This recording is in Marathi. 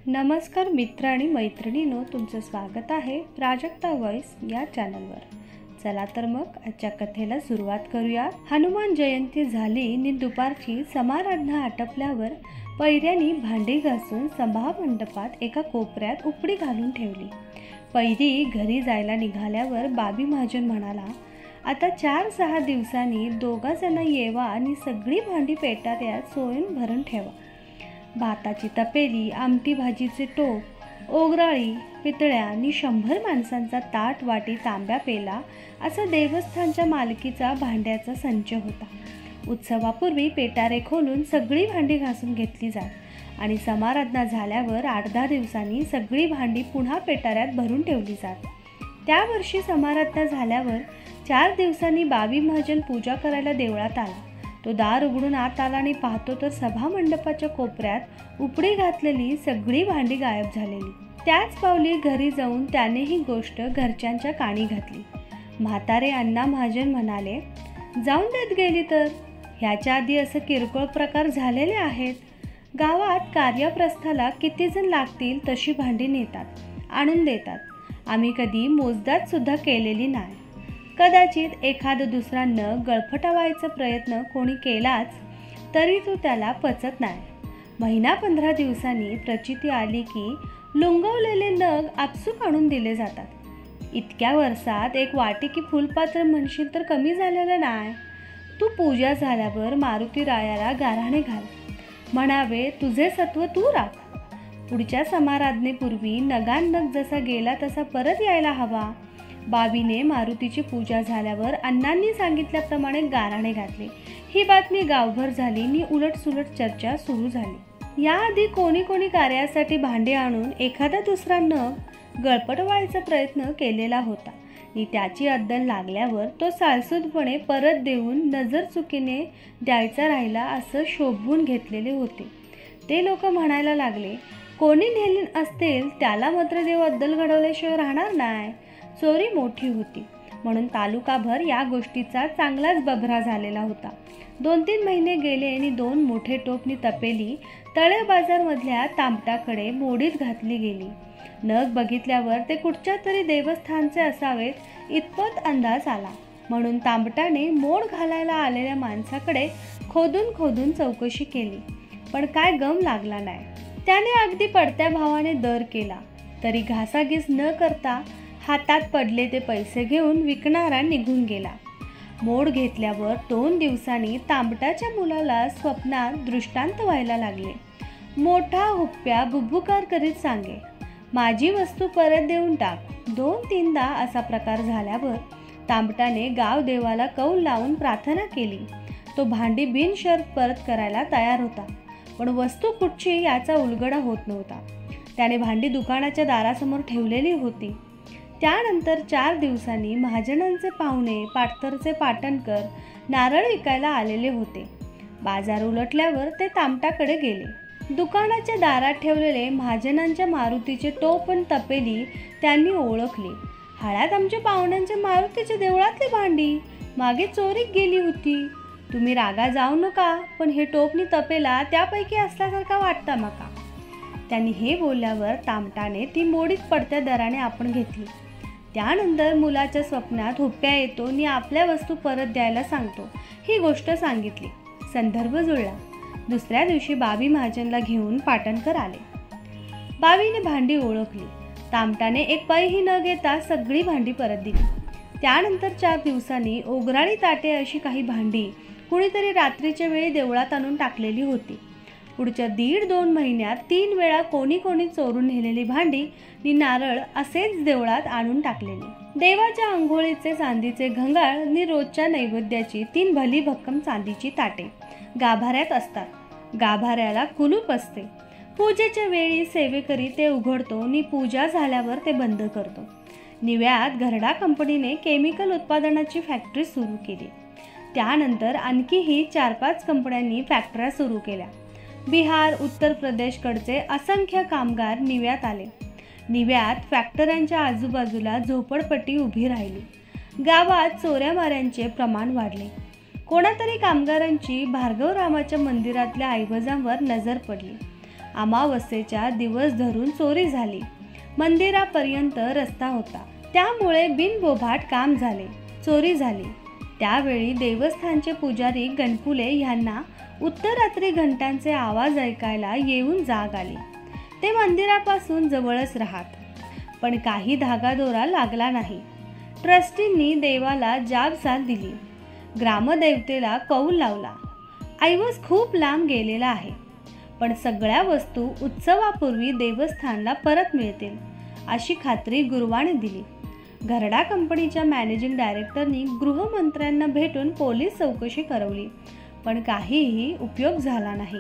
नमस्कार मित्र आणि मैत्रिणींनो, तुमचं स्वागत आहे प्राजक्ता वॉइस या चॅनलवर। चला तर मग आजच्या कथेला सुरुवात करूया। हनुमान जयंती झाली आणि दुपारची समाराधना आटपल्यावर पैऱ्यांनी भांडी घासून सभा मंडपात एका कोपऱ्यात उपडी घालून ठेवली। पैरी घरी जायला निघाल्यावर बाबी महाजन म्हणाला, आता 4-6 दिवसांनी दोघा जण येवा आणि सगळी भांडी पेटाऱ्यात सोयून भरून ठेवा। भाताची तपेली, आमटी भाजीचे टोप, ओगराळी, पितळ्या आणि 100 माणसांचा ताट, वाटी, तांब्या, पेला असा देवस्थानच्या मालकीचा भांड्याचा संच होता। उत्सवापूर्वी पेटारे खोलून सगळी भांडी घासून घेतली जात आणि समाराधना झाल्यावर 8-10 दिवसांनी सगळी भांडी पुन्हा पेटाऱ्यात भरून ठेवली जात। त्या वर्षी समाराधना झाल्यावर 4 दिवसांनी बाबी महाजन पूजा करायला देवळात आला। तो दार उघडून आत आला आणि पाहतो तर सभा मंडपाच्या कोपऱ्यात उपडी घातलेली सगळी भांडी गायब झालेली। त्याच पावली घरी जाऊन त्याने ही गोष्ट घरच्यांच्या कानी घातली। म्हातारे अण्णा महाजन म्हणाले, जाऊन देत गेली तर ह्याच्या आधी असं किरकोळ प्रकार झालेले आहेत। गावात कार्यप्रस्थाला किती जण लागतील तशी भांडी नेतात, आणून देतात। आम्ही कधी मोजदाद सुद्धा केलेली नाही। कदाचित एखाद दुसरा नग गळफटावायचा प्रयत्न कोणी केलाच तरी तो त्याला पचत नाही। 1-15 दिवसांनी प्रचिती आली की लुंगवलेले नग आपसूक आणून दिले जातात। इतक्या वर्षात एक वाटी की फुलपात्र म्हणशील तर कमी झालेलं नाही। तू पूजा झाल्यावर मारुती रायाला गाऱ्हाणे घाल, म्हणावे तुझे सत्व तू राख। पुढच्या समाराधनेपूर्वी नगानग जसा गेला तसा परत यायला हवा। बाबीने मारुतीची पूजा झाल्यावर अण्णांनी सांगितल्याप्रमाणे गाऱ्हाणे घातले। ही बातमी गावभर झाली आणि उलटसुलट चर्चा सुरू झाली। याआधी कोणी कार्यासाठी भांडे आणून एखादा दुसरा नग गळपटवायचा प्रयत्न केलेला होता आणि त्याची अद्दल लागल्यावर तो साळसूदपणे परत देऊन नजर चुकीने द्यायचा राहिला असं शोभवून घेतलेले होते। ते लोक म्हणायला लागले, कोणी नेली असतील त्याला मात्र देव अद्दल घडवल्याशिवाय राहणार नाही। चोरी मोठी होती म्हणून तालुकाभर या गोष्टीचा चांगलाच बभरा झालेला होता। 2-3 महिने गेले आणि 2 मोठे टोपनी तपेली तळे बाजारमधल्या तांबटाकडे मोडीत घातली गेली। नग बघितल्यावर ते कुठच्या तरी देवस्थानचे असावेत इतपत अंदाज आला, म्हणून तांबटाने मोड घालायला आलेल्या माणसाकडे खोदून चौकशी केली, पण काय गम लागला नाही। त्याने अगदी पडत्या भावाने दर केला तरी घासाघीस न करता हातात पडले ते पैसे घेऊन विकणारा निघून गेला। मोड घेतल्यावर 2 दिवसांनी तांबटाच्या मुलाला स्वप्नात दृष्टांत व्हायला लागले। मोठा हुप्प्या बुब्बुकार करीत सांगे, माझी वस्तू परत देऊन टाक। 2-3दा असा प्रकार झाल्यावर तांबटाने गाव देवाला कौल लावून प्रार्थना केली। तो भांडी बिनशर्त परत करायला तयार होता, पण वस्तू कुठची याचा उलगडा होत नव्हता। त्याने भांडी दुकानाच्या दारासमोर ठेवलेली होती। त्यानंतर 4 दिवसांनी महाजनांचे पाहुणे पाटतरचे पाटणकर नारळ विकायला आलेले होते। बाजार उलटल्यावर ते तांबटाकडे गेले। दुकानाच्या दारात ठेवलेले महाजनांच्या मारुतीचे टोप आणि तपेली त्यांनी ओळखली। हळ्यात आमच्या पाहुण्यांच्या मारुतीच्या देवळातली भांडी मागे चोरीक गेली होती। तुम्ही रागा जाऊ नका, पण हे टोपनी तपेला त्यापैकी असल्यासारखा वाटता मका। त्यांनी हे बोलल्यावर तांबटाने ती मोडीत पडत्या दराने आपण घेतली। त्यानंतर मुलाच्या स्वप्नात हुप्प्या येतो आणि आपल्या वस्तू परत द्यायला सांगतो। ही गोष्ट सांगितली, संदर्भ जुळला। दुसऱ्या दिवशी बाबी महाजनला घेऊन पाटणकर आले। बाबीने भांडी ओळखली। तांबटाने एक पैही न घेता सगळी भांडी परत दिली। त्यानंतर 4 दिवसांनी ओगराळी ताटे अशी काही भांडी कुणीतरी रात्रीच्या वेळी देवळात आणून टाकलेली होती। पुढच्या 1.5-2 महिन्यात 3 वेळा कोणी चोरून नेलेली भांडी नि नारळ असेच देवळात आणून टाकलेली। देवाच्या अंघोळीचे चांदीचे घंगाळ नि रोजच्या नैवेद्याची 3 भली भक्कम चांदीची ताटे गाभाऱ्यात असतात। गाभाऱ्याला कुलूप असते। पूजेच्या वेळी सेवेकरी ते उघडतो आणि पूजा झाल्यावर ते बंद करतो। निव्यात घरडा कंपनीने केमिकल उत्पादनाची फॅक्टरी सुरू केली। त्यानंतर आणखीही 4-5 कंपन्यांनी फॅक्टऱ्या सुरू केल्या। बिहार, उत्तर प्रदेशकडचे असंख्य कामगार निव्यात आले। निव्यात फॅक्टऱ्यांच्या आजूबाजूला झोपडपट्टी उभी राहिली। गावात चोऱ्यामाऱ्यांचे प्रमाण वाढले। कोणातरी कामगारांची भार्गवरामाच्या मंदिरातल्या ऐवजांवर नजर पडली। अमावस्येच्या दिवस धरून चोरी झाली. मंदिरापर्यंत रस्ता होता, त्यामुळे बिनबोभाट काम झाले. चोरी झाली. त्यावेळी देवस्थानचे पुजारी गणपुले यांना उत्तरात्री घंटांचे आवाज ऐकायला येऊन जाग आली. ते मंदिरापासून जवळच राहत, पण काही धागादोरा लागला नाही. ट्रस्टींनी देवाला जाब दिली. ग्रामदेवतेला कौल लावला. ऐवज खूप लांब गेलेला आहे, पण सगळ्या वस्तू उत्सवापूर्वी देवस्थानला परत मिळतील अशी खात्री गुरुवाने दिली. घरडा कंपनीच्या मॅनेजिंग डायरेक्टरनी गृहमंत्र्यांना भेटून पोलीस चौकशी करवली, पण काहीही उपयोग झाला नाही.